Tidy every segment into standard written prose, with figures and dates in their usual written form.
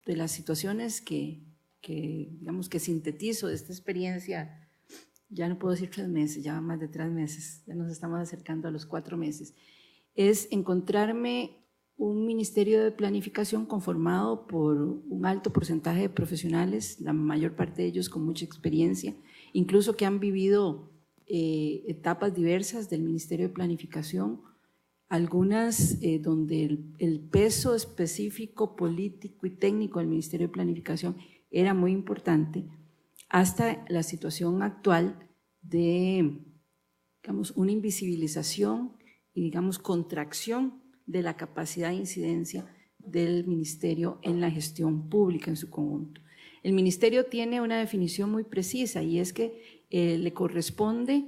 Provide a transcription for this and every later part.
de las situaciones digamos, que sintetizo de esta experiencia, ya no puedo decir 3 meses, ya van más de 3 meses, ya nos estamos acercando a los 4 meses, es encontrarme un ministerio de planificación conformado por un alto porcentaje de profesionales, la mayor parte de ellos con mucha experiencia, incluso que han vivido etapas diversas del Ministerio de Planificación, algunas donde el peso específico político y técnico del Ministerio de Planificación era muy importante, hasta la situación actual de, digamos, una invisibilización y, digamos, contracción de la capacidad de incidencia del ministerio en la gestión pública en su conjunto. El ministerio tiene una definición muy precisa y es que le corresponde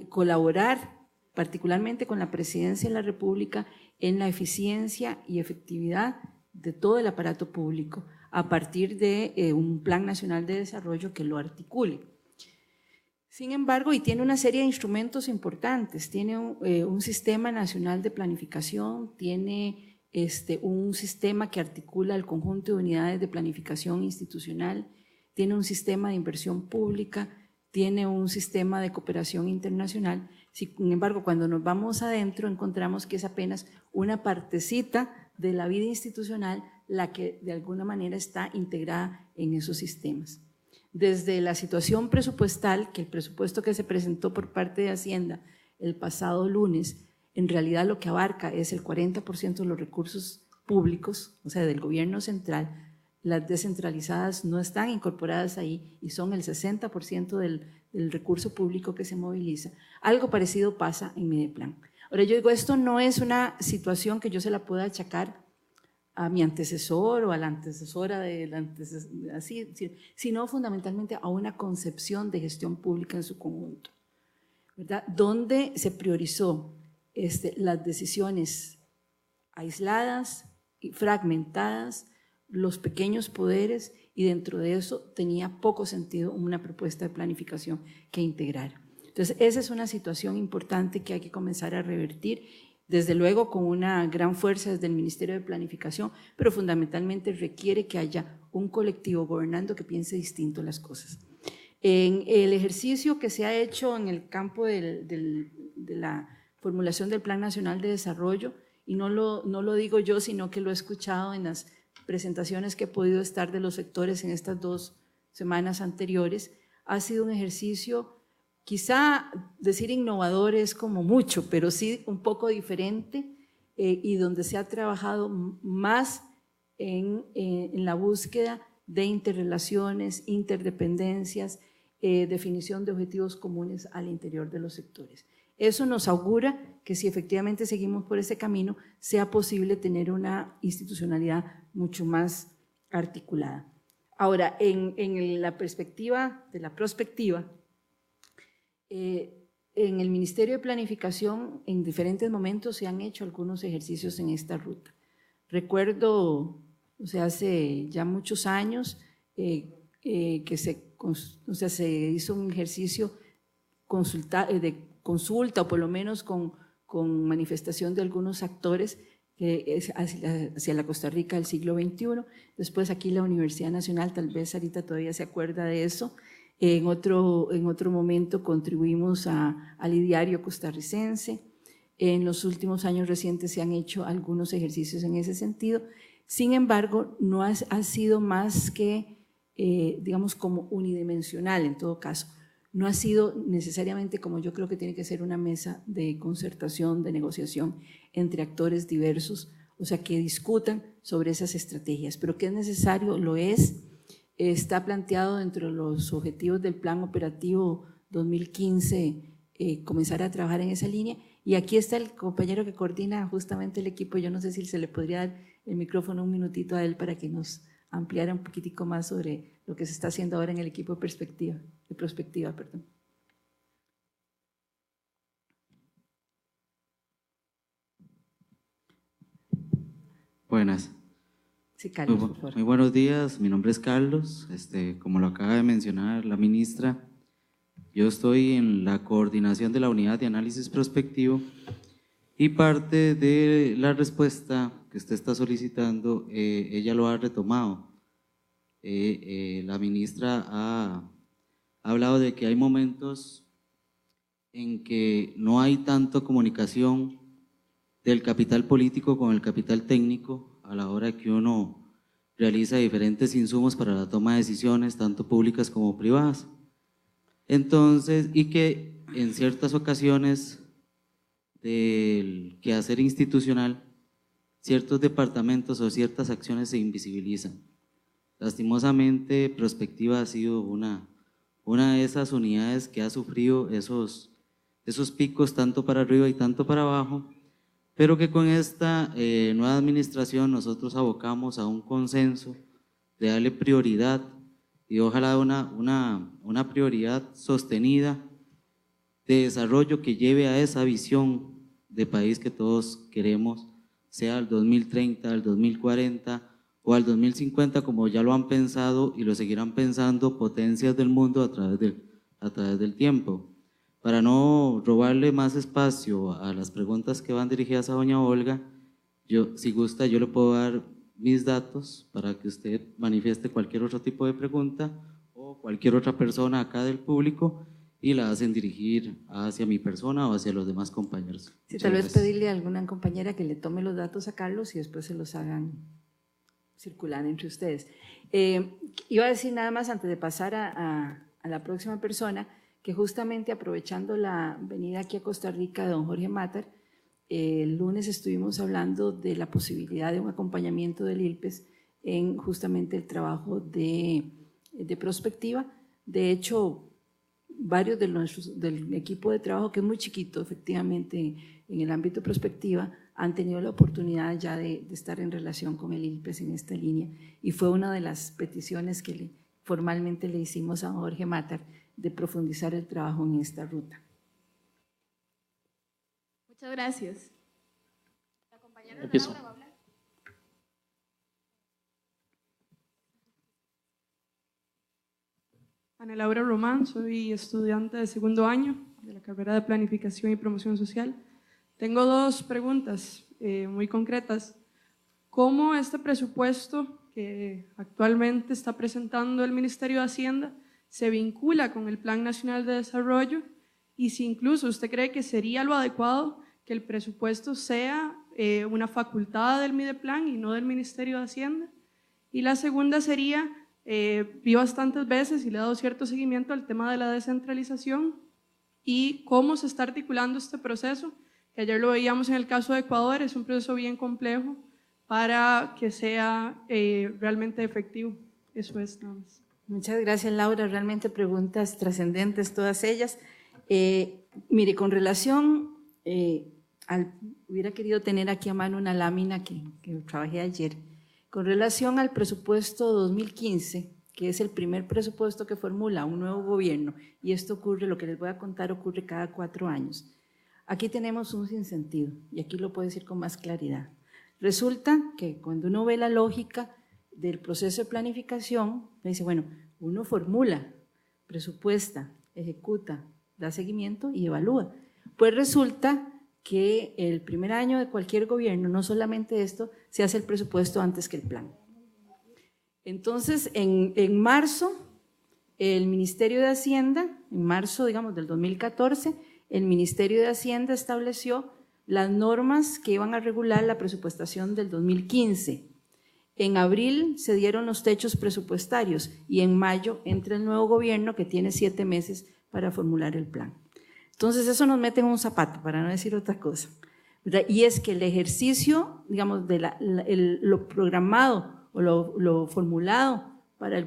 colaborar particularmente con la Presidencia de la República en la eficiencia y efectividad de todo el aparato público a partir de un Plan Nacional de Desarrollo que lo articule. Sin embargo, y tiene una serie de instrumentos importantes, tiene un sistema nacional de planificación, tiene un sistema que articula el conjunto de unidades de planificación institucional, tiene un sistema de inversión pública, tiene un sistema de cooperación internacional. Sin embargo, cuando nos vamos adentro encontramos que es apenas una partecita de la vida institucional la que de alguna manera está integrada en esos sistemas. Desde la situación presupuestal, que el presupuesto que se presentó por parte de Hacienda el pasado lunes, en realidad lo que abarca es el 40% de los recursos públicos, o sea, del gobierno central. Las descentralizadas no están incorporadas ahí y son el 60% del recurso público que se moviliza. Algo parecido pasa en Mideplan. Ahora yo digo, esto no es una situación que yo se la pueda achacar a mi antecesor o a la antecesora así, sino fundamentalmente a una concepción de gestión pública en su conjunto, ¿verdad? Donde se priorizó las decisiones aisladas y fragmentadas, los pequeños poderes, y dentro de eso tenía poco sentido una propuesta de planificación que integrara. Entonces, esa es una situación importante que hay que comenzar a revertir, desde luego con una gran fuerza desde el Ministerio de Planificación, pero fundamentalmente requiere que haya un colectivo gobernando que piense distinto las cosas. En el ejercicio que se ha hecho en el campo de la formulación del Plan Nacional de Desarrollo, y no lo digo yo, sino que lo he escuchado en las presentaciones que he podido estar de los sectores en estas 2 semanas anteriores, ha sido un ejercicio, quizá decir innovador es como mucho, pero sí un poco diferente y donde se ha trabajado más en la búsqueda de interrelaciones, interdependencias, definición de objetivos comunes al interior de los sectores. Eso nos augura que si efectivamente seguimos por ese camino, sea posible tener una institucionalidad mucho más articulada. Ahora, en la perspectiva de la prospectiva, en el Ministerio de Planificación en diferentes momentos se han hecho algunos ejercicios en esta ruta. Recuerdo, o sea, hace ya muchos años que se hizo un ejercicio de consulta o por lo menos con manifestación de algunos actores hacia la Costa Rica del siglo XXI. Después aquí la Universidad Nacional, tal vez Sarita todavía se acuerda de eso. En otro momento contribuimos al ideario costarricense. En los últimos años recientes se han hecho algunos ejercicios en ese sentido. Sin embargo, no ha sido más que, digamos, como unidimensional en todo caso. No ha sido necesariamente como yo creo que tiene que ser una mesa de concertación, de negociación entre actores diversos, o sea, que discutan sobre esas estrategias, pero que es necesario, lo es, está planteado dentro de los objetivos del Plan Operativo 2015 comenzar a trabajar en esa línea, y aquí está el compañero que coordina justamente el equipo. Yo no sé si se le podría dar el micrófono un minutito a él para que nos ampliara un poquitico más sobre lo que se está haciendo ahora en el equipo de prospectiva. Buenas. Sí, Carlos, por favor. Muy buenos días, mi nombre es Carlos, como lo acaba de mencionar la ministra, yo estoy en la coordinación de la unidad de análisis prospectivo y parte de la respuesta que usted está solicitando, ella lo ha retomado. La ministra ha hablado de que hay momentos en que no hay tanto comunicación del capital político con el capital técnico a la hora que uno realiza diferentes insumos para la toma de decisiones, tanto públicas como privadas. Entonces, y que en ciertas ocasiones del quehacer institucional, ciertos departamentos o ciertas acciones se invisibilizan. Lastimosamente, Prospectiva ha sido una de esas unidades que ha sufrido esos picos tanto para arriba y tanto para abajo, pero que con esta nueva administración nosotros abocamos a un consenso de darle prioridad y ojalá una prioridad sostenida de desarrollo que lleve a esa visión de país que todos queremos, sea al 2030, al 2040 o al 2050, como ya lo han pensado y lo seguirán pensando potencias del mundo a través del tiempo. Para no robarle más espacio a las preguntas que van dirigidas a doña Olga, si gusta, yo le puedo dar mis datos para que usted manifieste cualquier otro tipo de pregunta o cualquier otra persona acá del público y la hacen dirigir hacia mi persona o hacia los demás compañeros. Sí, tal vez pedirle a alguna compañera que le tome los datos a Carlos y después se los hagan circular entre ustedes. Iba a decir nada más antes de pasar a la próxima persona, que justamente aprovechando la venida aquí a Costa Rica de don Jorge Matar, el lunes estuvimos hablando de la posibilidad de un acompañamiento del ILPES en justamente el trabajo de Prospectiva. De hecho, varios del equipo de trabajo, que es muy chiquito efectivamente en el ámbito de Prospectiva, han tenido la oportunidad ya de estar en relación con el ILPES en esta línea, y fue una de las peticiones que formalmente le hicimos a Jorge Matar, de profundizar el trabajo en esta ruta. Muchas gracias. La compañera Empiezo. Laura va a hablar. Ana Laura Román, soy estudiante de segundo año de la carrera de Planificación y Promoción Social. Tengo dos preguntas muy concretas. ¿Cómo este presupuesto que actualmente está presentando el Ministerio de Hacienda se vincula con el Plan Nacional de Desarrollo? Y si incluso usted cree que sería lo adecuado que el presupuesto sea una facultad del Mideplan y no del Ministerio de Hacienda. Y la segunda sería, vi bastantes veces y le he dado cierto seguimiento al tema de la descentralización y cómo se está articulando este proceso, que ayer lo veíamos en el caso de Ecuador, es un proceso bien complejo para que sea realmente efectivo. Eso es nada más. Muchas gracias, Laura, realmente preguntas trascendentes todas ellas. Mire, con relación, hubiera querido tener aquí a mano una lámina que trabajé ayer, con relación al presupuesto 2015, que es el primer presupuesto que formula un nuevo gobierno, y esto ocurre, lo que les voy a contar ocurre cada 4 años. Aquí tenemos un sinsentido, y aquí lo puedo decir con más claridad. Resulta que cuando uno ve la lógica del proceso de planificación, me dice, bueno, uno formula, presupuesta, ejecuta, da seguimiento y evalúa. Pues resulta que el primer año de cualquier gobierno, no solamente esto, se hace el presupuesto antes que el plan. Entonces, en marzo, el Ministerio de Hacienda, en marzo, digamos, del 2014, el Ministerio de Hacienda estableció las normas que iban a regular la presupuestación del 2015. En abril se dieron los techos presupuestarios y en mayo entra el nuevo gobierno que tiene 7 meses para formular el plan. Entonces eso nos mete en un zapato, para no decir otra cosa, ¿verdad? Y es que el ejercicio, digamos, de lo programado o lo formulado para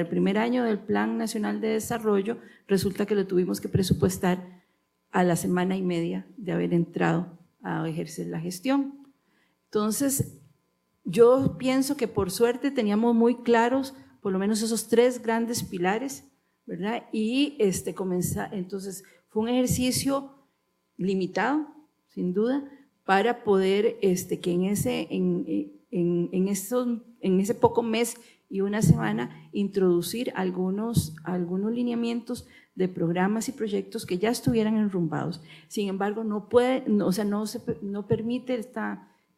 el primer año del Plan Nacional de Desarrollo, resulta que lo tuvimos que presupuestar a la semana y media de haber entrado a ejercer la gestión. Entonces, yo pienso que por suerte teníamos muy claros por lo menos esos 3 grandes pilares, ¿verdad? Y entonces fue un ejercicio limitado, sin duda, para poder que en ese poco mes y una semana introducir algunos lineamientos de programas y proyectos que ya estuvieran enrumbados. Sin embargo, no permite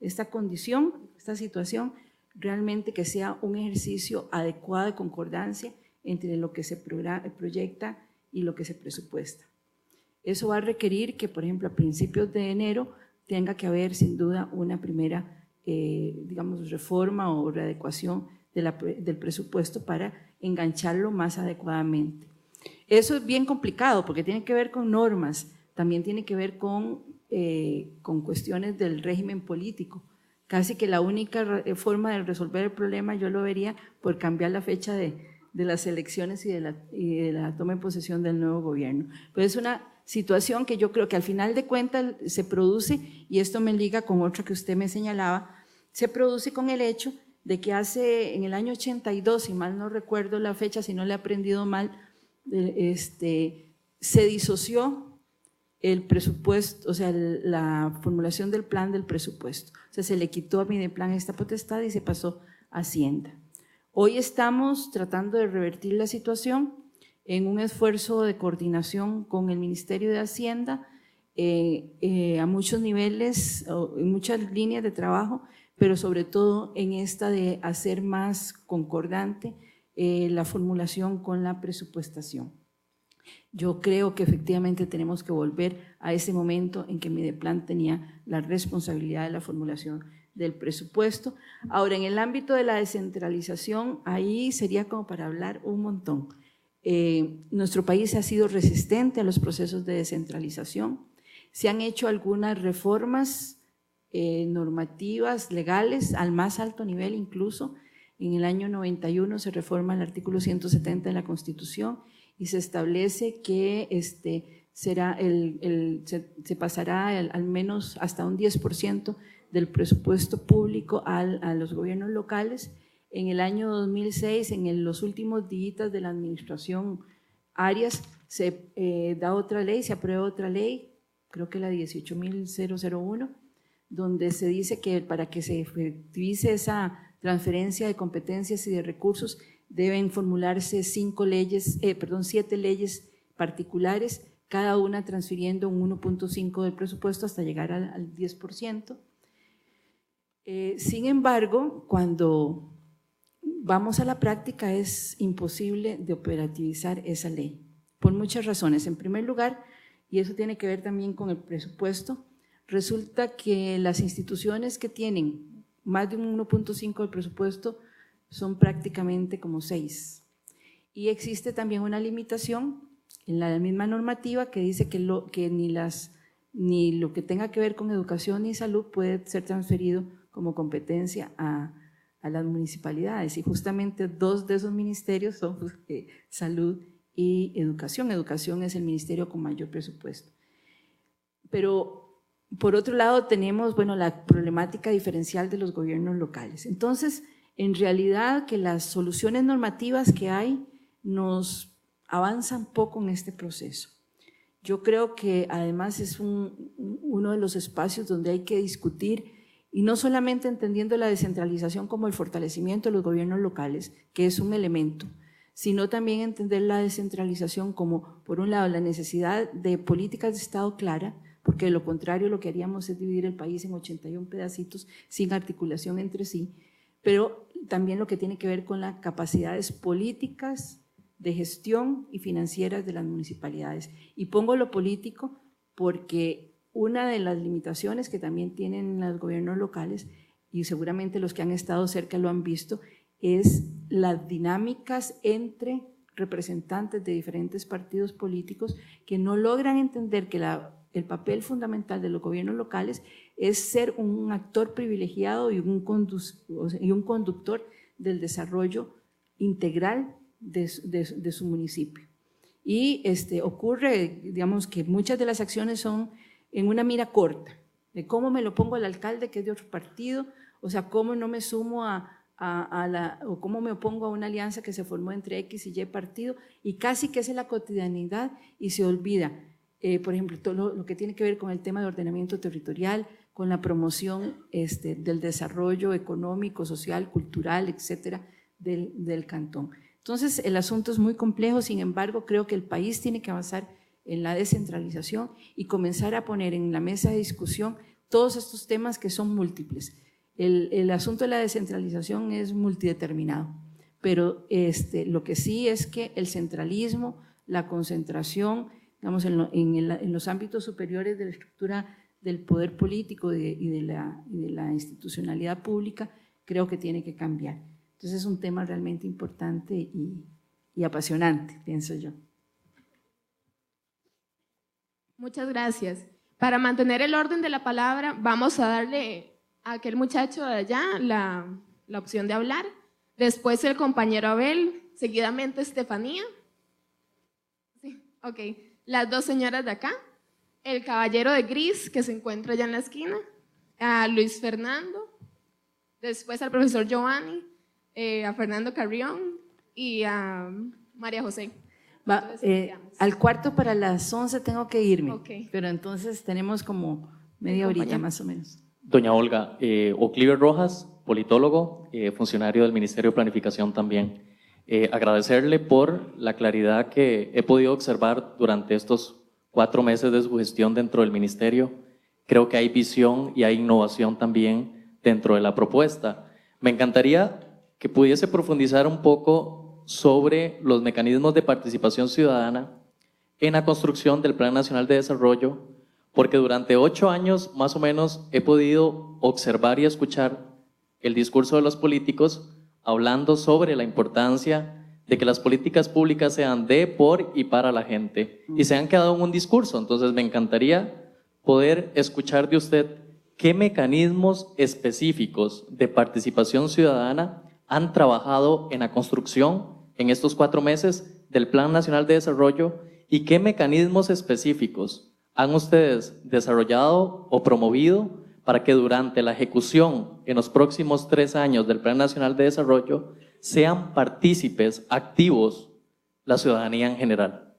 esta condición esta situación, realmente que sea un ejercicio adecuado de concordancia entre lo que se proyecta y lo que se presupuesta. Eso va a requerir que, por ejemplo, a principios de enero tenga que haber sin duda una primera, digamos, reforma o readecuación del presupuesto para engancharlo más adecuadamente. Eso es bien complicado porque tiene que ver con normas, también tiene que ver con cuestiones del régimen político. Casi que la única forma de resolver el problema yo lo vería por cambiar la fecha de las elecciones y de la toma en posesión del nuevo gobierno. Pero es una situación que yo creo que al final de cuentas se produce, y esto me liga con otro que usted me señalaba, se produce con el hecho de que en el año 82, si mal no recuerdo la fecha, si no le he aprendido mal, se disoció el presupuesto, o sea, la formulación del plan del presupuesto. O sea, se le quitó a Mideplan esta potestad y se pasó a Hacienda. Hoy estamos tratando de revertir la situación en un esfuerzo de coordinación con el Ministerio de Hacienda a muchos niveles, en muchas líneas de trabajo, pero sobre todo en esta de hacer más concordante la formulación con la presupuestación. Yo creo que efectivamente tenemos que volver a ese momento en que Mideplan tenía la responsabilidad de la formulación del presupuesto. Ahora, en el ámbito de la descentralización, ahí sería como para hablar un montón. Nuestro país ha sido resistente a los procesos de descentralización. Se han hecho algunas reformas normativas, legales, al más alto nivel incluso. En el año 91 se reforma el artículo 170 de la Constitución y se establece que se pasará al menos hasta un 10% del presupuesto público a los gobiernos locales. En el año 2006, en los últimos días de la administración Arias, se da otra ley, se aprueba otra ley, creo que la 18.001, donde se dice que para que se efectivice esa transferencia de competencias y de recursos deben formularse 7 leyes particulares, cada una transfiriendo un 1.5 del presupuesto hasta llegar al 10%. Sin embargo, cuando vamos a la práctica es imposible de operativizar esa ley, por muchas razones. En primer lugar, y eso tiene que ver también con el presupuesto, resulta que las instituciones que tienen más de un 1.5 del presupuesto son prácticamente como 6. Y existe también una limitación en la misma normativa que dice que ni lo que tenga que ver con educación ni salud puede ser transferido como competencia a las municipalidades. Y justamente 2 de esos ministerios son salud y educación. Educación es el ministerio con mayor presupuesto. Pero por otro lado tenemos, la problemática diferencial de los gobiernos locales. Entonces, en realidad que las soluciones normativas que hay nos avanzan poco en este proceso. Yo creo que además es uno de los espacios donde hay que discutir, y no solamente entendiendo la descentralización como el fortalecimiento de los gobiernos locales, que es un elemento, sino también entender la descentralización como, por un lado, la necesidad de políticas de Estado clara, porque de lo contrario lo que haríamos es dividir el país en 81 pedacitos sin articulación entre sí, pero también lo que tiene que ver con las capacidades políticas de gestión y financieras de las municipalidades. Y pongo lo político porque una de las limitaciones que también tienen los gobiernos locales, y seguramente los que han estado cerca lo han visto, es las dinámicas entre representantes de diferentes partidos políticos que no logran entender que el papel fundamental de los gobiernos locales es ser un actor privilegiado y un conductor del desarrollo integral de su municipio. Y ocurre, digamos, que muchas de las acciones son en una mira corta, de cómo me lo pongo al alcalde que es de otro partido, o sea, cómo no me sumo o cómo me opongo a una alianza que se formó entre X y Y partido, y casi que es en la cotidianidad y se olvida, por ejemplo, todo lo que tiene que ver con el tema de ordenamiento territorial, con la promoción del desarrollo económico, social, cultural, etcétera, del cantón. Entonces, el asunto es muy complejo, sin embargo, creo que el país tiene que avanzar en la descentralización y comenzar a poner en la mesa de discusión todos estos temas que son múltiples. El asunto de la descentralización es multideterminado, pero lo que sí es que el centralismo, la concentración, digamos, en los ámbitos superiores de la estructura del poder político y de la institucionalidad pública, creo que tiene que cambiar. Entonces es un tema realmente importante y apasionante, pienso yo. Muchas gracias. Para mantener el orden de la palabra, vamos a darle a aquel muchacho de allá la opción de hablar, después el compañero Abel, seguidamente Estefanía. Sí, ok. Las dos señoras de acá, el caballero de gris que se encuentra allá en la esquina, a Luis Fernando, después al profesor Giovanni, a Fernando Carrión y a María José. Al cuarto para las 11 tengo que irme, Okay. Pero entonces tenemos como media horita más o menos. Doña Olga, Ocliver Rojas, politólogo, funcionario del Ministerio de Planificación también. Agradecerle por la claridad que he podido observar durante estos 4 meses de su gestión dentro del Ministerio. Creo que hay visión y hay innovación también dentro de la propuesta. Me encantaría que pudiese profundizar un poco sobre los mecanismos de participación ciudadana en la construcción del Plan Nacional de Desarrollo, porque durante 8 años más o menos he podido observar y escuchar el discurso de los políticos hablando sobre la importancia de que las políticas públicas sean de, por y para la gente, y se han quedado en un discurso. Entonces me encantaría poder escuchar de usted qué mecanismos específicos de participación ciudadana han trabajado en la construcción en estos 4 meses del Plan Nacional de Desarrollo y qué mecanismos específicos han ustedes desarrollado o promovido para que durante la ejecución en los próximos 3 años del Plan Nacional de Desarrollo sean partícipes activos la ciudadanía en general.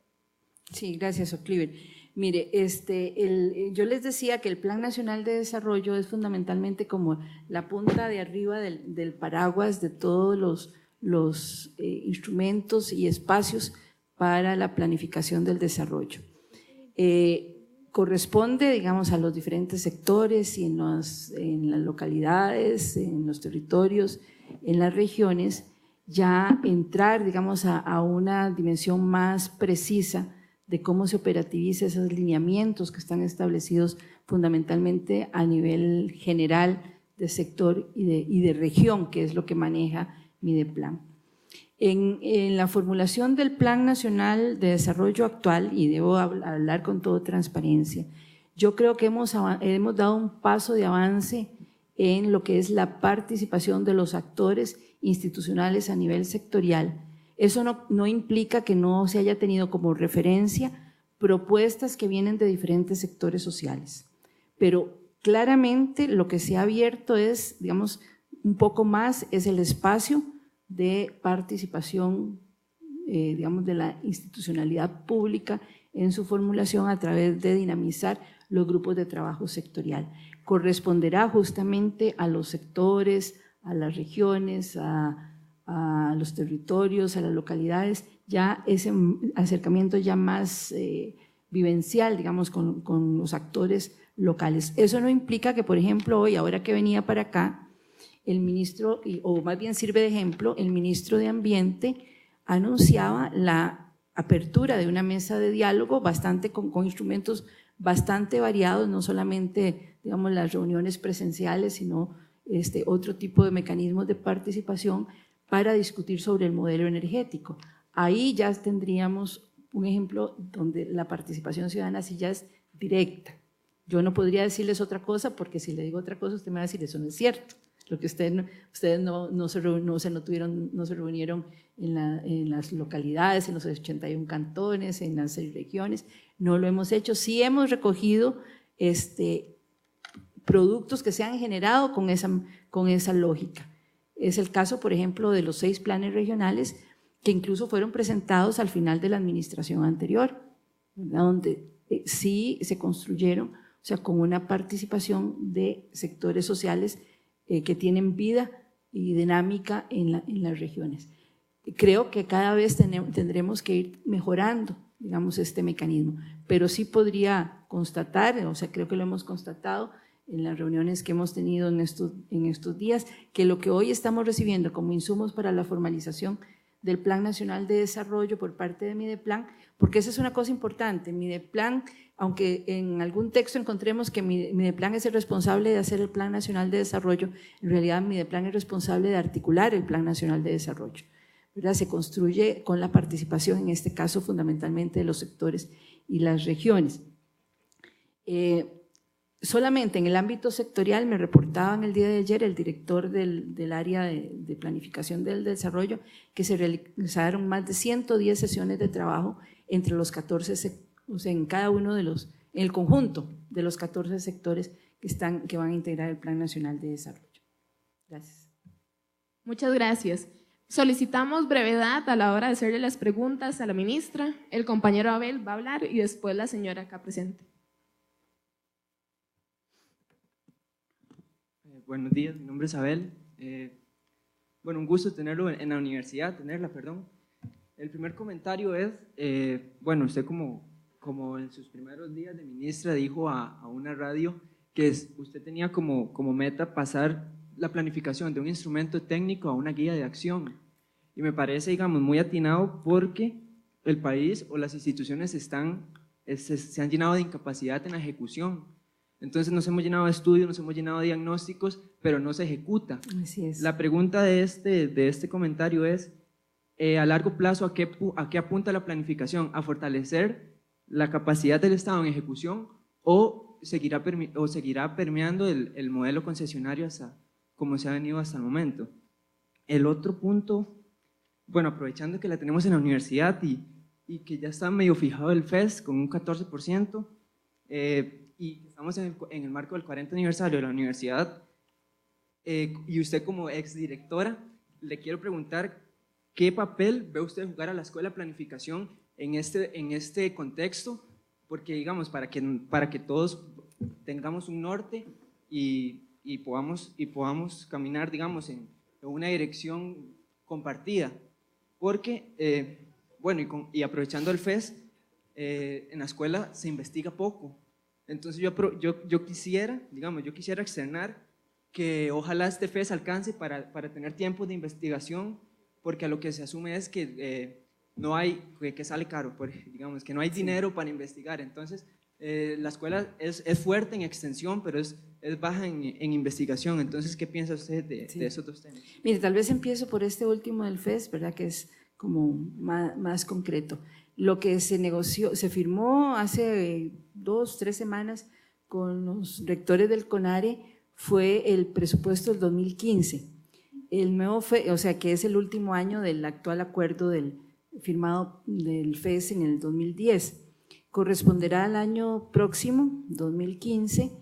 Sí, gracias, Ocliver. Mire, yo les decía que el Plan Nacional de Desarrollo es fundamentalmente como la punta de arriba del paraguas de todos los instrumentos y espacios para la planificación del desarrollo. Corresponde, digamos, a los diferentes sectores y en las localidades, en los territorios, en las regiones, ya entrar, digamos, a una dimensión más precisa de cómo se operativiza esos lineamientos que están establecidos fundamentalmente a nivel general de sector y de región, que es lo que maneja Mideplan. En la formulación del Plan Nacional de Desarrollo actual, y debo hablar con toda transparencia, yo creo que hemos dado un paso de avance en lo que es la participación de los actores institucionales a nivel sectorial. Eso no implica que no se haya tenido como referencia propuestas que vienen de diferentes sectores sociales, pero claramente lo que se ha abierto es, digamos, un poco más, es el espacio de participación, digamos, de la institucionalidad pública en su formulación a través de dinamizar los grupos de trabajo sectorial. Corresponderá justamente a los sectores, a las regiones, a los territorios, a las localidades, ya ese acercamiento ya más vivencial, digamos, con los actores locales. Eso no implica que, por ejemplo, hoy, ahora que venía para acá, el ministro, o más bien sirve de ejemplo, el ministro de Ambiente anunciaba la apertura de una mesa de diálogo con instrumentos bastante variados, no solamente, digamos, las reuniones presenciales, sino otro tipo de mecanismos de participación para discutir sobre el modelo energético. Ahí ya tendríamos un ejemplo donde la participación ciudadana sí ya es directa. Yo no podría decirles otra cosa, porque si le digo otra cosa usted me va a decir eso no es cierto. Lo que ustedes no se reunieron en las localidades, en los 81 cantones, en las 6 regiones, no lo hemos hecho. Sí hemos recogido productos que se han generado con esa lógica. Es el caso, por ejemplo, de los 6 planes regionales que incluso fueron presentados al final de la administración anterior, ¿verdad? Donde sí se construyeron, o sea, con una participación de sectores sociales que tienen vida y dinámica en las regiones. Creo que cada vez tendremos que ir mejorando, digamos, este mecanismo, pero sí podría constatar, o sea, creo que lo hemos constatado, en las reuniones que hemos tenido en estos días, que lo que hoy estamos recibiendo como insumos para la formalización del Plan Nacional de Desarrollo por parte de Mideplan, porque esa es una cosa importante. Mideplan, aunque en algún texto encontremos que Mideplan es el responsable de hacer el Plan Nacional de Desarrollo, en realidad Mideplan es responsable de articular el Plan Nacional de Desarrollo, ¿verdad? Se construye con la participación, en este caso fundamentalmente de los sectores y las regiones. Solamente en el ámbito sectorial, me reportaban el día de ayer el director del área de planificación del desarrollo, que se realizaron más de 110 sesiones de trabajo entre los 14, o sea, en cada uno en el conjunto de los 14 sectores que van a integrar el Plan Nacional de Desarrollo. Gracias. Muchas gracias. Solicitamos brevedad a la hora de hacerle las preguntas a la ministra. El compañero Abel va a hablar y después la señora acá presente. Buenos días, mi nombre es Abel. Bueno, un gusto tenerlo en la universidad, perdón. El primer comentario es, bueno, usted como en sus primeros días de ministra dijo a una radio que usted tenía como meta pasar la planificación de un instrumento técnico a una guía de acción. Y me parece, digamos, muy atinado porque el país o las instituciones se han llenado de incapacidad en la ejecución. Entonces nos hemos llenado de estudios, nos hemos llenado de diagnósticos, pero no se ejecuta. Así es. La pregunta de este comentario es, a largo plazo, ¿a qué apunta la planificación? ¿A fortalecer la capacidad del Estado en ejecución o seguirá permeando el modelo concesionario como se ha venido hasta el momento? El otro punto, bueno, aprovechando que la tenemos en la universidad y que ya está medio fijado el FES con un 14%, y estamos en el marco del 40 aniversario de la universidad, y usted como exdirectora, le quiero preguntar ¿qué papel ve usted jugar a la Escuela de Planificación en este contexto? Porque, digamos, para que todos tengamos un norte y podamos caminar, digamos, en una dirección compartida. Porque, bueno, y aprovechando el FES, en la escuela se investiga poco. Entonces yo quisiera externar que ojalá este FES alcance para tener tiempo de investigación, porque a lo que se asume es que no hay, que sale caro, digamos, que no hay dinero para investigar. Entonces la escuela es fuerte en extensión, pero es baja en investigación. Entonces, ¿qué piensa usted de esos dos temas? Mire, tal vez empiezo por este último del FES, ¿verdad? Que es como más concreto. Lo que se negoció, se firmó hace 2 o 3 semanas con los rectores del CONARE fue el presupuesto del 2015. El nuevo FES, o sea, que es el último año del actual acuerdo firmado del FES en el 2010. Corresponderá al año próximo, 2015,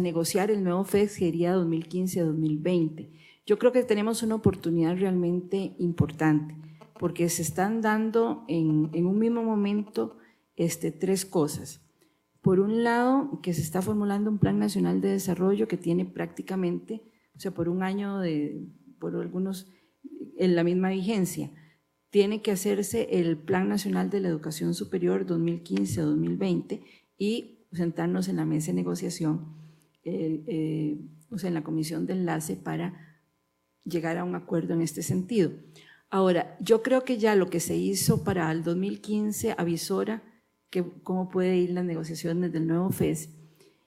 negociar el nuevo FES, que iría 2015 a 2020. Yo creo que tenemos una oportunidad realmente importante, porque se están dando en un mismo momento 3 cosas. Por un lado, que se está formulando un Plan Nacional de Desarrollo que tiene prácticamente, o sea, por un año, por algunos, en la misma vigencia. Tiene que hacerse el Plan Nacional de la Educación Superior 2015-2020 y sentarnos en la mesa de negociación, o sea, en la comisión de enlace para llegar a un acuerdo en este sentido. Ahora, yo creo que ya lo que se hizo para el 2015 avisora cómo puede ir las negociaciones del nuevo FES,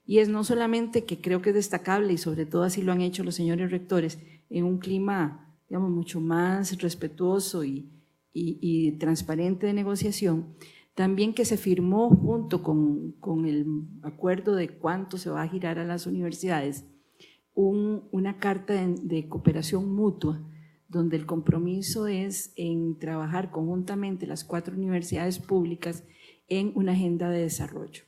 y es no solamente que creo que es destacable, y sobre todo así lo han hecho los señores rectores, en un clima, digamos, mucho más respetuoso y transparente de negociación, también que se firmó junto con el acuerdo de cuánto se va a girar a las universidades, una carta de cooperación mutua, donde el compromiso es en trabajar conjuntamente las 4 universidades públicas en una agenda de desarrollo.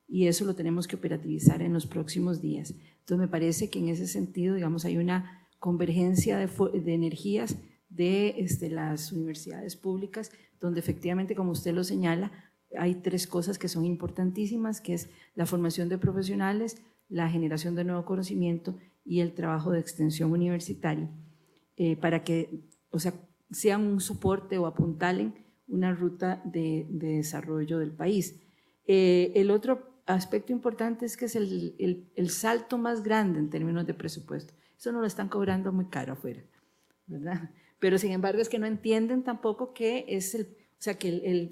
Y eso lo tenemos que operativizar en los próximos días. Entonces me parece que en ese sentido, digamos, hay una convergencia de energías de las universidades públicas, donde efectivamente, como usted lo señala, hay 3 cosas que son importantísimas, que es la formación de profesionales, la generación de nuevo conocimiento y el trabajo de extensión universitaria, para que, o sea, sean un soporte o apuntalen una ruta de desarrollo del país. El otro aspecto importante es que es el salto más grande en términos de presupuesto. Eso no lo están cobrando muy caro afuera, ¿verdad? Pero sin embargo es que no entienden tampoco que el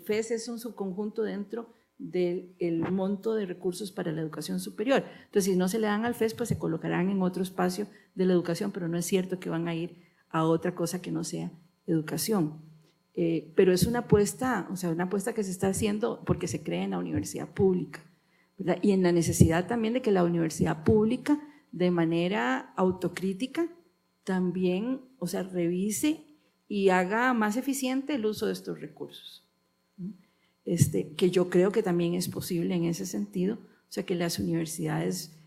FES es un subconjunto dentro del monto de recursos para la educación superior. Entonces, si no se le dan al FES, pues se colocarán en otro espacio de la educación, pero no es cierto que van a ir a otra cosa que no sea educación. Pero es una apuesta, una apuesta que se está haciendo porque se cree en la universidad pública, ¿verdad? Y en la necesidad también de que la universidad pública, de manera autocrítica, también, revise y haga más eficiente el uso de estos recursos. Que yo creo que también es posible en ese sentido, que las universidades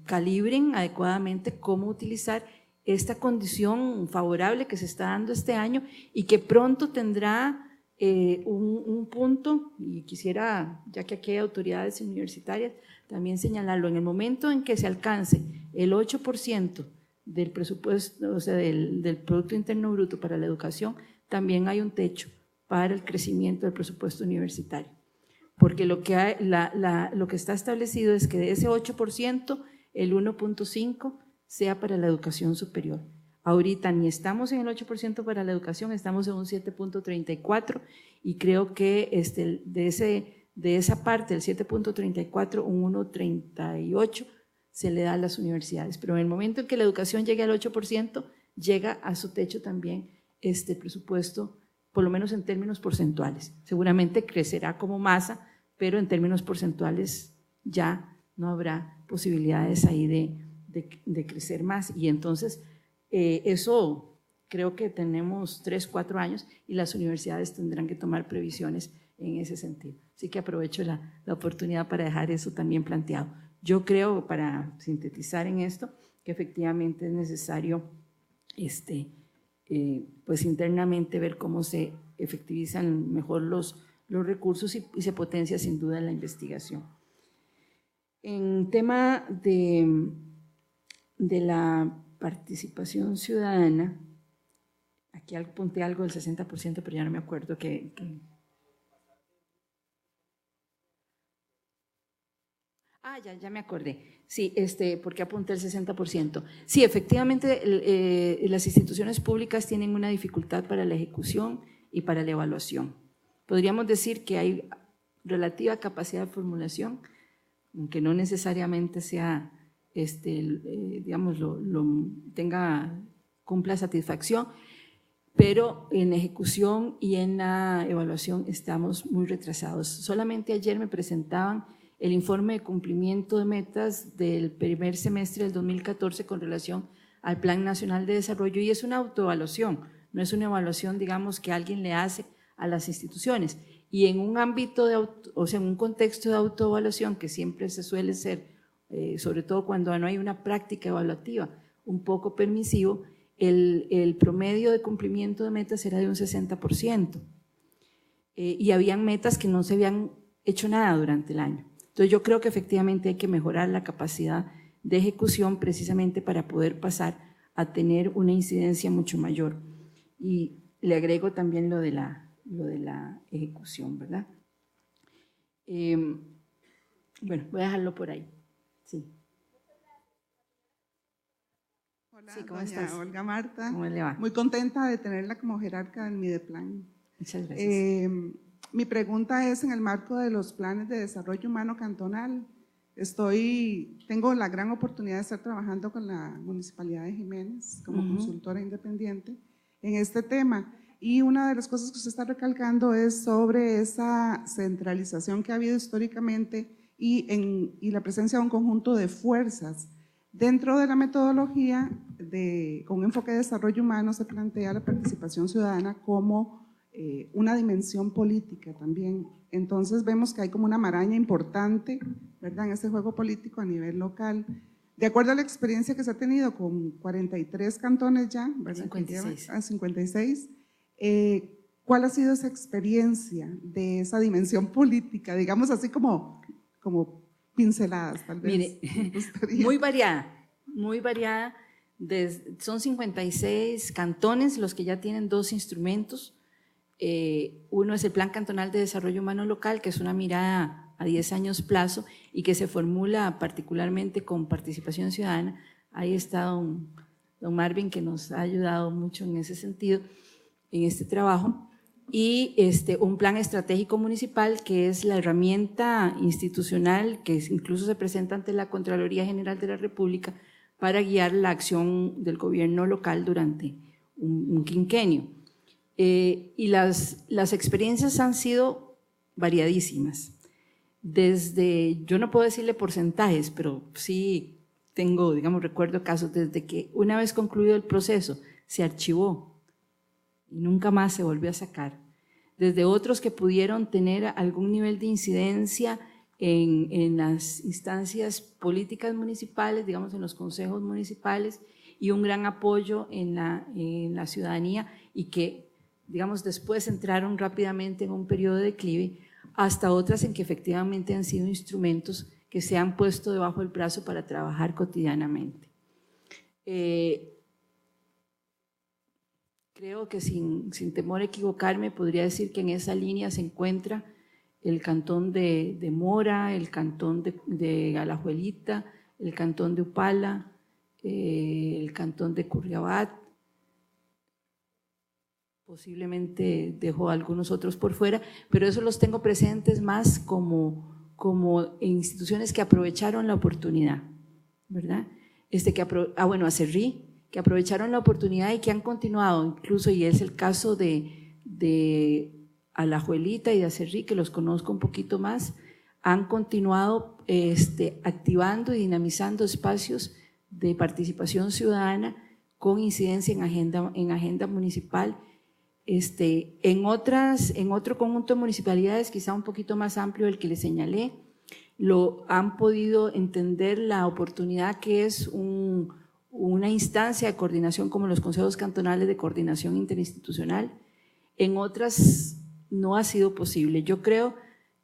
calibren adecuadamente cómo utilizar esta condición favorable que se está dando este año y que pronto tendrá un punto, y quisiera, ya que aquí hay autoridades universitarias, también señalarlo, en el momento en que se alcance el 8% del presupuesto, del Producto Interno Bruto para la educación, también hay un techo para el crecimiento del presupuesto universitario. Porque lo que está establecido es que de ese 8%, el 1.5% sea para la educación superior. Ahorita ni estamos en el 8% para la educación, estamos en un 7.34% y creo que de esa parte, el 7.34, un 1.38% se le da a las universidades. Pero en el momento en que la educación llegue al 8%, llega a su techo también el presupuesto, por lo menos en términos porcentuales. Seguramente crecerá como masa, pero en términos porcentuales ya no habrá posibilidades ahí de crecer más. Y entonces eso creo que tenemos 3, 4 años y las universidades tendrán que tomar previsiones en ese sentido. Así que aprovecho la oportunidad para dejar eso también planteado. Yo creo, para sintetizar en esto, que efectivamente es necesario pues internamente ver cómo se efectivizan mejor los recursos y se potencia sin duda la investigación. En tema de la participación ciudadana, aquí apunté algo del 60%, pero ya no me acuerdo que ya me acordé. Sí, porque apunté el 60%. Sí, efectivamente, las instituciones públicas tienen una dificultad para la ejecución y para la evaluación. Podríamos decir que hay relativa capacidad de formulación, aunque no necesariamente sea, cumpla satisfacción, pero en ejecución y en la evaluación estamos muy retrasados. Solamente ayer me presentaban el informe de cumplimiento de metas del primer semestre del 2014 con relación al Plan Nacional de Desarrollo, y es una autoevaluación, no es una evaluación, digamos, que alguien le hace a las instituciones. Y en un ámbito en un contexto de autoevaluación que siempre se suele ser, sobre todo cuando no hay una práctica evaluativa, un poco permisivo, el promedio de cumplimiento de metas era de un 60%. Y habían metas que no se habían hecho nada durante el año. Entonces yo creo que efectivamente hay que mejorar la capacidad de ejecución precisamente para poder pasar a tener una incidencia mucho mayor. Y le agrego también lo de la ejecución, ¿verdad? Bueno, voy a dejarlo por ahí. Sí. Hola, sí, ¿cómo doña estás? Olga Marta. ¿Cómo le va? Muy contenta de tenerla como jerarca del Mideplan. Muchas gracias. Mi pregunta es en el marco de los planes de desarrollo humano cantonal. Tengo la gran oportunidad de estar trabajando con la Municipalidad de Jiménez como consultora independiente en este tema. Y una de las cosas que usted está recalcando es sobre esa centralización que ha habido históricamente y la presencia de un conjunto de fuerzas. Dentro de la metodología con enfoque de desarrollo humano se plantea la participación ciudadana como una dimensión política también. Entonces vemos que hay como una maraña importante, ¿verdad?, en este juego político a nivel local. De acuerdo a la experiencia que se ha tenido con 43 cantones ya, ¿verdad? 56. 56. ¿Cuál ha sido esa experiencia de esa dimensión política? Digamos así como pinceladas, tal vez. Mire, muy variada. Son 56 cantones los que ya tienen 2 instrumentos. Uno es el Plan Cantonal de Desarrollo Humano Local, que es una mirada a 10 años plazo y que se formula particularmente con participación ciudadana. Ahí está don Marvin, que nos ha ayudado mucho en ese sentido, en este trabajo. Y un plan estratégico municipal, que es la herramienta institucional que incluso se presenta ante la Contraloría General de la República para guiar la acción del gobierno local durante un quinquenio. Y las experiencias han sido variadísimas. Desde, yo no puedo decirle porcentajes, pero sí tengo, digamos, recuerdo casos desde que una vez concluido el proceso se archivó y nunca más se volvió a sacar, desde otros que pudieron tener algún nivel de incidencia en las instancias políticas municipales, digamos en los consejos municipales, y un gran apoyo en la ciudadanía, y que, digamos, después entraron rápidamente en un periodo de declive, hasta otras en que efectivamente han sido instrumentos que se han puesto debajo del brazo para trabajar cotidianamente. Creo que sin temor a equivocarme podría decir que en esa línea se encuentra el cantón de Mora, el cantón de Alajuelita, el cantón de Upala, el cantón de Curriabat, posiblemente dejo algunos otros por fuera, pero esos los tengo presentes más como instituciones que aprovecharon la oportunidad, ¿verdad? Bueno, Acerrí, que aprovecharon la oportunidad y que han continuado, incluso, y es el caso de Alajuelita y de Acerrí, que los conozco un poquito más, han continuado activando y dinamizando espacios de participación ciudadana con incidencia en agenda municipal. En otro conjunto de municipalidades, quizá un poquito más amplio del que les señalé, lo han podido entender la oportunidad que es una instancia de coordinación como los consejos cantonales de coordinación interinstitucional. En otras no ha sido posible. Yo creo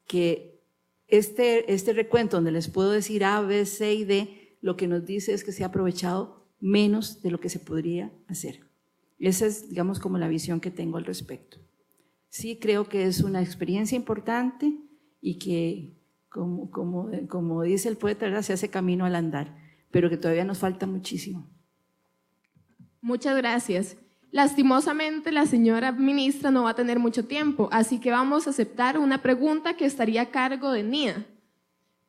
que este recuento, donde les puedo decir A, B, C y D, lo que nos dice es que se ha aprovechado menos de lo que se podría hacer. Esa es, digamos, como la visión que tengo al respecto. Sí creo que es una experiencia importante y que, como dice el poeta, ¿verdad?, se hace camino al andar, pero que todavía nos falta muchísimo. Muchas gracias. Lastimosamente, la señora ministra no va a tener mucho tiempo, así que vamos a aceptar una pregunta que estaría a cargo de NIA.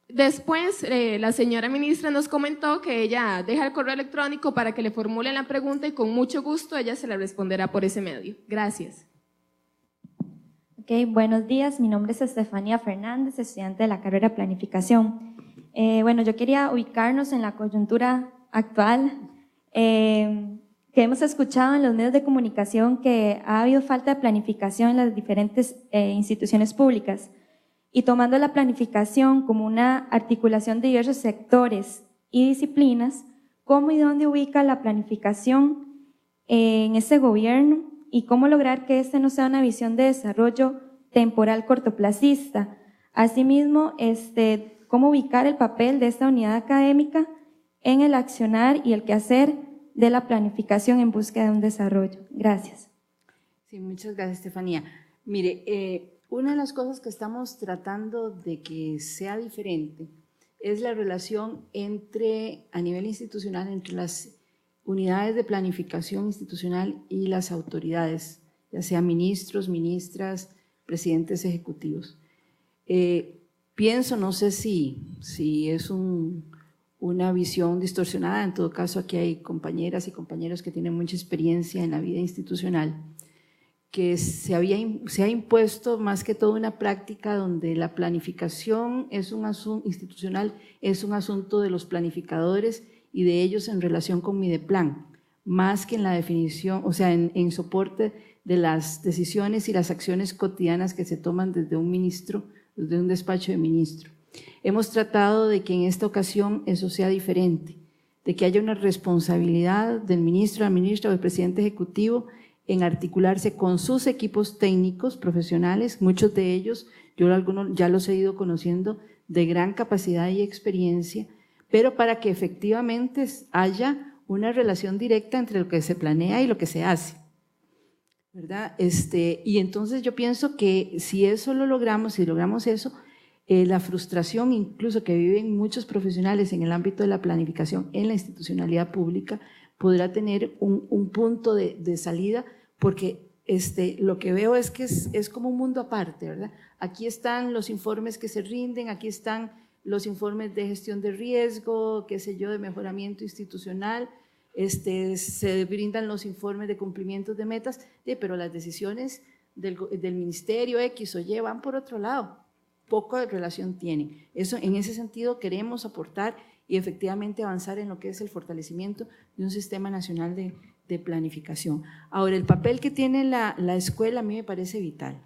Después, la señora ministra nos comentó que ella deja el correo electrónico para que le formulen la pregunta y con mucho gusto ella se la responderá por ese medio. Gracias. Ok, buenos días. Mi nombre es Estefanía Fernández, estudiante de la carrera de Planificación. Bueno, yo quería ubicarnos en la coyuntura actual, que hemos escuchado en los medios de comunicación que ha habido falta de planificación en las diferentes instituciones públicas, y tomando la planificación como una articulación de diversos sectores y disciplinas, ¿cómo y dónde ubica la planificación en este gobierno y cómo lograr que este no sea una visión de desarrollo temporal cortoplacista? Asimismo, ¿cómo ubicar el papel de esta unidad académica en el accionar y el quehacer de la planificación en búsqueda de un desarrollo? Gracias. Sí, muchas gracias, Estefanía. Mire, una de las cosas que estamos tratando de que sea diferente es la relación a nivel institucional, entre las unidades de planificación institucional y las autoridades, ya sea ministros, ministras, presidentes ejecutivos. Pienso, no sé si es una visión distorsionada, en todo caso aquí hay compañeras y compañeros que tienen mucha experiencia en la vida institucional, que se ha impuesto más que todo una práctica donde la planificación es un asunto institucional, es un asunto de los planificadores y de ellos en relación con Mideplan, más que en la definición, o sea, en soporte de las decisiones y las acciones cotidianas que se toman desde un ministro, desde un despacho de ministro. Hemos tratado de que en esta ocasión eso sea diferente, de que haya una responsabilidad del ministro, la ministra o del presidente ejecutivo en articularse con sus equipos técnicos profesionales, muchos de ellos, yo algunos ya los he ido conociendo, de gran capacidad y experiencia, pero para que efectivamente haya una relación directa entre lo que se planea y lo que se hace, ¿verdad? Y entonces yo pienso que si eso lo logramos, si logramos eso, la frustración incluso que viven muchos profesionales en el ámbito de la planificación en la institucionalidad pública podrá tener un punto de salida, porque lo que veo es que es como un mundo aparte, ¿verdad? Aquí están los informes que se rinden, aquí están los informes de gestión de riesgo, qué sé yo, de mejoramiento institucional, se brindan los informes de cumplimiento de metas, pero las decisiones del ministerio X o Y van por otro lado, poco de relación tienen. Eso, en ese sentido queremos aportar y efectivamente avanzar en lo que es el fortalecimiento de un sistema nacional de planificación. Ahora, el papel que tiene la escuela a mí me parece vital.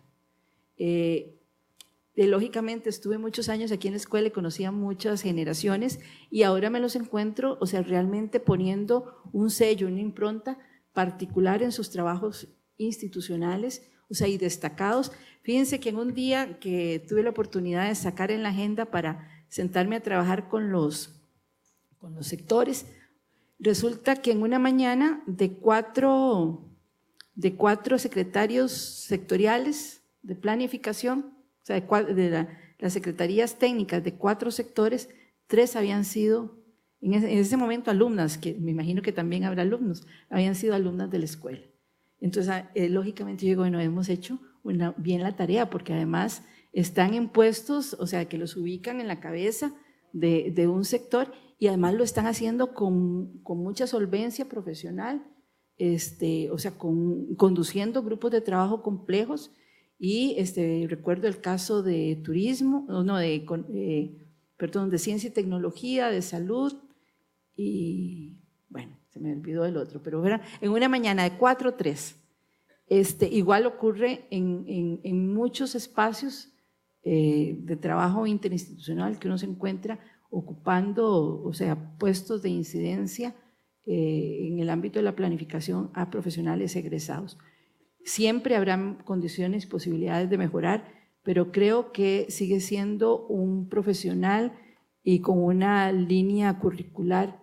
Lógicamente estuve muchos años aquí en la escuela y conocí a muchas generaciones y ahora me los encuentro, o sea, realmente poniendo un sello, una impronta particular en sus trabajos institucionales, o sea, y destacados. Fíjense que en un día que tuve la oportunidad de sacar en la agenda para sentarme a trabajar con los sectores, resulta que en una mañana de cuatro secretarios sectoriales de planificación, o sea, de las secretarías técnicas de 4 sectores, 3 habían sido, en ese momento alumnas, que me imagino que también habrá alumnos, habían sido alumnas de la escuela. Entonces, lógicamente yo digo, bueno, hemos hecho bien la tarea, porque además están en puestos, o sea, que los ubican en la cabeza de un sector y además lo están haciendo con mucha solvencia profesional, o sea, conduciendo grupos de trabajo complejos. Y recuerdo el caso de turismo, de ciencia y tecnología, de salud y, bueno, se me olvidó el otro, pero en una mañana de 4 a 3. Igual ocurre en muchos espacios de trabajo interinstitucional que uno se encuentra ocupando, o sea, puestos de incidencia en el ámbito de la planificación a profesionales egresados. Siempre habrán condiciones y posibilidades de mejorar, pero creo que sigue siendo un profesional y con una línea curricular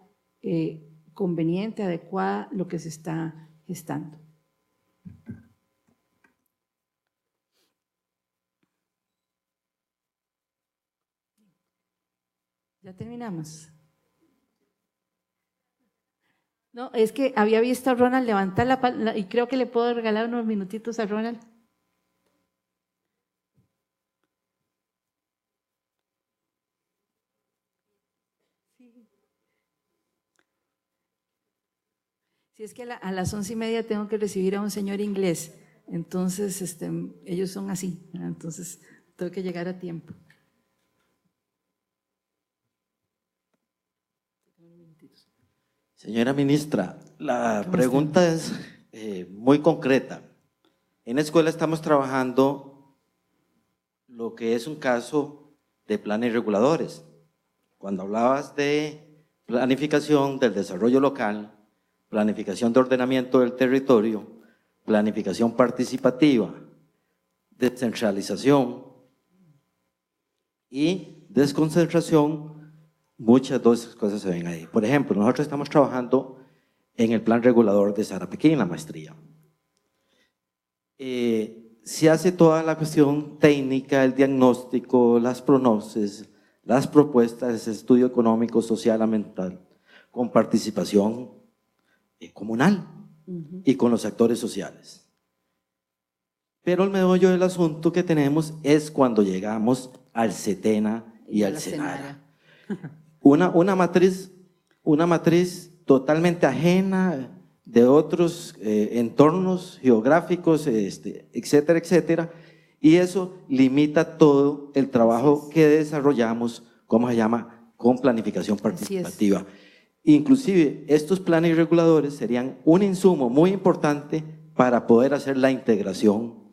conveniente, adecuada, lo que se está gestando. Ya terminamos. No, es que había visto a Ronald levantar la palma y creo que le puedo regalar unos minutitos a Ronald. Sí, es que a las 11:30 tengo que recibir a un señor inglés, entonces ellos son así, ¿verdad? Entonces tengo que llegar a tiempo. Señora ministra, la pregunta es muy concreta. En la escuela estamos trabajando lo que es un caso de planes reguladores. Cuando hablabas de planificación del desarrollo local, planificación de ordenamiento del territorio, planificación participativa, descentralización y desconcentración, muchas de esas cosas se ven ahí. Por ejemplo, nosotros estamos trabajando en el plan regulador de Sarapiquí, en la maestría. Se hace toda la cuestión técnica, el diagnóstico, las prognosis, las propuestas, el estudio económico, social, ambiental, con participación comunal y con los actores sociales. Pero el meollo del asunto que tenemos es cuando llegamos al CETENA y al SENARA. Una matriz totalmente ajena de otros entornos geográficos, etcétera, etcétera, y eso limita todo el trabajo que desarrollamos, ¿cómo se llama?, con planificación participativa. Inclusive, estos planes reguladores serían un insumo muy importante para poder hacer la integración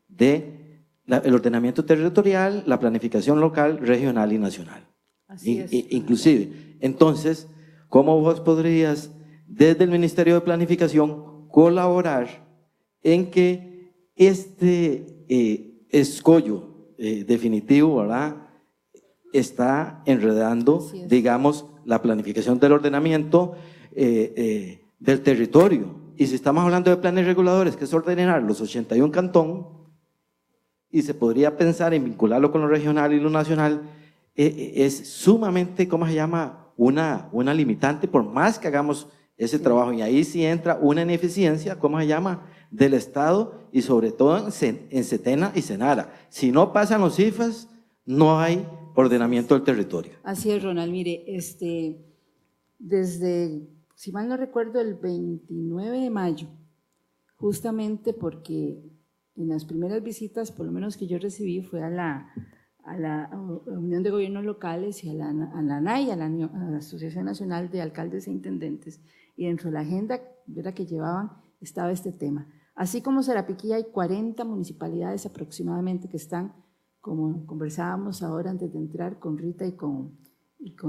del ordenamiento territorial, la planificación local, regional y nacional. Así es. Inclusive, entonces, ¿cómo vos podrías, desde el Ministerio de Planificación, colaborar en que este escollo definitivo, ¿verdad?, está enredando, digamos, la planificación del ordenamiento del territorio? Y si estamos hablando de planes reguladores, que es ordenar los 81 cantón, y se podría pensar en vincularlo con lo regional y lo nacional, es sumamente, ¿cómo se llama?, una limitante, por más que hagamos ese trabajo. Y ahí sí entra una ineficiencia, ¿cómo se llama?, del Estado, y sobre todo en Setena y Senara. Si no pasan los CIFAS, no hay ordenamiento del territorio. Así es, Ronald. Mire, desde, si mal no recuerdo, el 29 de mayo, justamente porque en las primeras visitas, por lo menos que yo recibí, fue a la Unión de Gobiernos Locales y a la ANAI, a la Asociación Nacional de Alcaldes e Intendentes, y dentro de la agenda que llevaban estaba este tema. Así como Sarapiquí, hay 40 municipalidades aproximadamente que están, como conversábamos ahora antes de entrar con Rita y con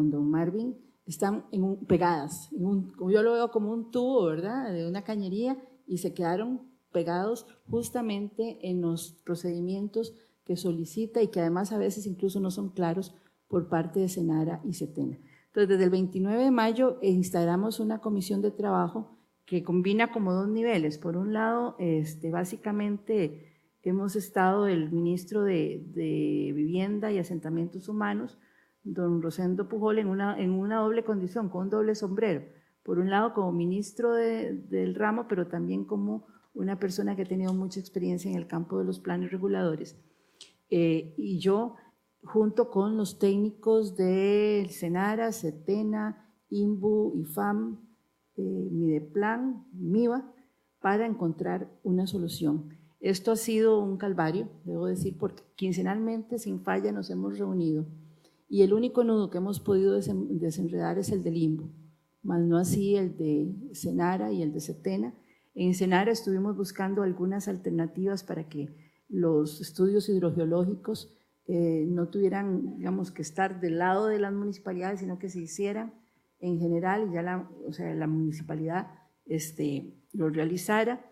don Marvin, están pegadas, como yo lo veo como un tubo, ¿verdad?, de una cañería, y se quedaron pegados justamente en los procedimientos que solicita y que además a veces incluso no son claros por parte de Senara y Setena. Entonces, desde el 29 de mayo instalamos una comisión de trabajo que combina como dos niveles. Por un lado, básicamente hemos estado el ministro de Vivienda y Asentamientos Humanos, don Rosendo Pujol, en una doble condición, con un doble sombrero. Por un lado, como ministro del ramo, pero también como una persona que ha tenido mucha experiencia en el campo de los planes reguladores. Y yo, junto con los técnicos del Senara, Setena, INBU, IFAM, Mideplan, MIVA, para encontrar una solución. Esto ha sido un calvario, debo decir, porque quincenalmente, sin falla, nos hemos reunido y el único nudo que hemos podido desenredar es el del INBU, más no así el de Senara y el de Setena. En Senara estuvimos buscando algunas alternativas para que los estudios hidrogeológicos no tuvieran, digamos, que estar del lado de las municipalidades, sino que se hicieran en general y ya la municipalidad lo realizara.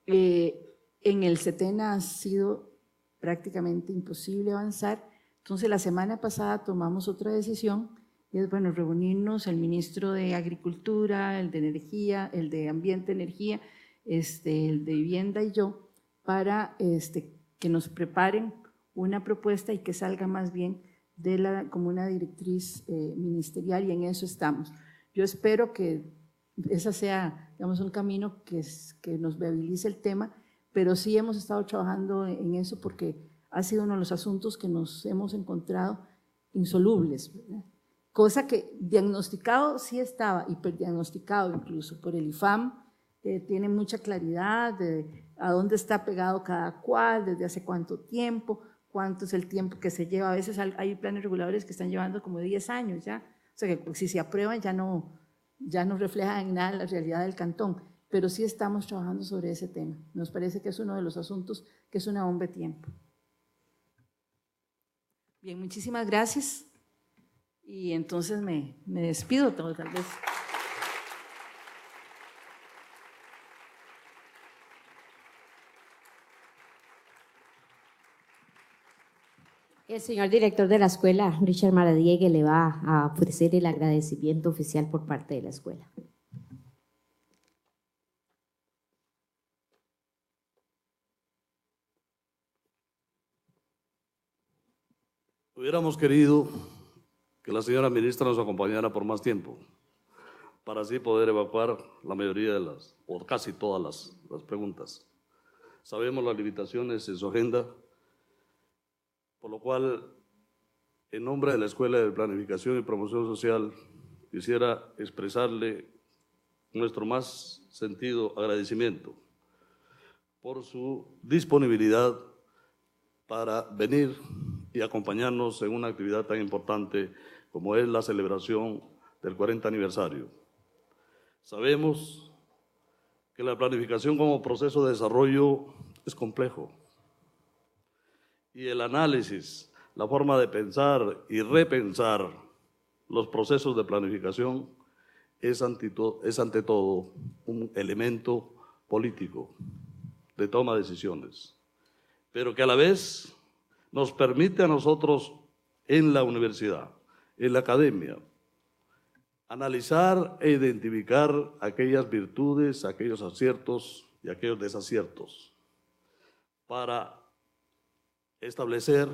En el Setena ha sido prácticamente imposible avanzar. Entonces, la semana pasada tomamos otra decisión, y es, bueno, reunirnos el ministro de Agricultura, el de Energía, el de Ambiente, Energía, el de Vivienda y yo, para que nos preparen una propuesta y que salga más bien como una directriz ministerial, y en eso estamos. Yo espero que ese sea, digamos, un camino que nos viabilice el tema, pero sí hemos estado trabajando en eso porque ha sido uno de los asuntos que nos hemos encontrado insolubles, ¿verdad? Cosa que diagnosticado sí estaba, hiperdiagnosticado incluso por el IFAM, tiene mucha claridad de a dónde está pegado cada cual, desde hace cuánto tiempo, cuánto es el tiempo que se lleva. A veces hay planes reguladores que están llevando como 10 años ya, o sea que si se aprueban ya no refleja en nada la realidad del cantón, pero sí estamos trabajando sobre ese tema. Nos parece que es uno de los asuntos que es una bomba de tiempo. Bien, muchísimas gracias. Y entonces me despido tal vez. El señor director de la escuela, Richard Maradiegue, le va a ofrecer el agradecimiento oficial por parte de la escuela. Hubiéramos querido que la señora ministra nos acompañara por más tiempo, para así poder evacuar la mayoría o casi todas las preguntas. Sabemos las limitaciones en su agenda, por lo cual, en nombre de la Escuela de Planificación y Promoción Social, quisiera expresarle nuestro más sentido agradecimiento por su disponibilidad para venir y acompañarnos en una actividad tan importante como es la celebración del 40 aniversario. Sabemos que la planificación como proceso de desarrollo es complejo y el análisis, la forma de pensar y repensar los procesos de planificación es ante todo un elemento político de toma de decisiones, pero que a la vez nos permite a nosotros en la universidad, en la academia, analizar e identificar aquellas virtudes, aquellos aciertos y aquellos desaciertos para establecer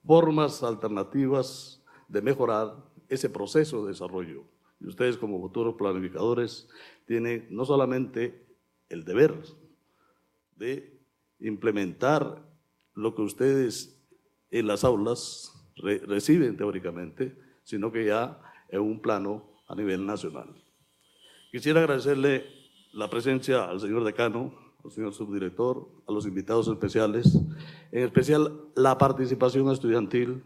formas alternativas de mejorar ese proceso de desarrollo. Y ustedes como futuros planificadores tienen no solamente el deber de implementar lo que ustedes en las aulas reciben teóricamente, sino que ya en un plano a nivel nacional. Quisiera agradecerle la presencia al señor decano, al señor subdirector, a los invitados especiales, en especial la participación estudiantil.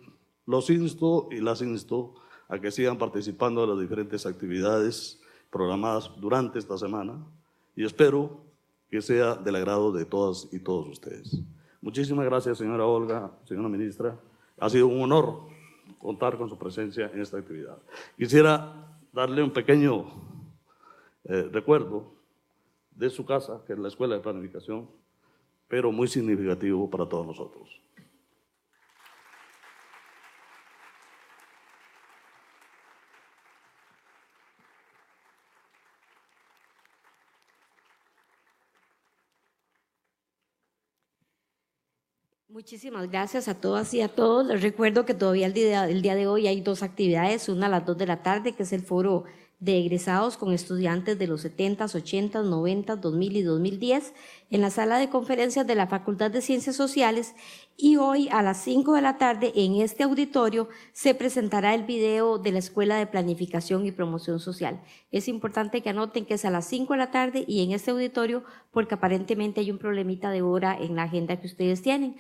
Los insto y las insto a que sigan participando de las diferentes actividades programadas durante esta semana y espero que sea del agrado de todas y todos ustedes. Muchísimas gracias, señora Olga, señora ministra. Ha sido un honor contar con su presencia en esta actividad. Quisiera darle un pequeño recuerdo de su casa, que es la Escuela de Planificación, pero muy significativo para todos nosotros. Muchísimas gracias a todas y a todos. Les recuerdo que todavía el día de hoy hay dos actividades, una a las 2 de la tarde, que es el foro de egresados con estudiantes de los 70s, 80s, 90s, 2000 y 2010 en la sala de conferencias de la Facultad de Ciencias Sociales, y hoy a las 5 de la tarde en este auditorio se presentará el video de la Escuela de Planificación y Promoción Social. Es importante que anoten que es a las 5 de la tarde y en este auditorio porque aparentemente hay un problemita de hora en la agenda que ustedes tienen.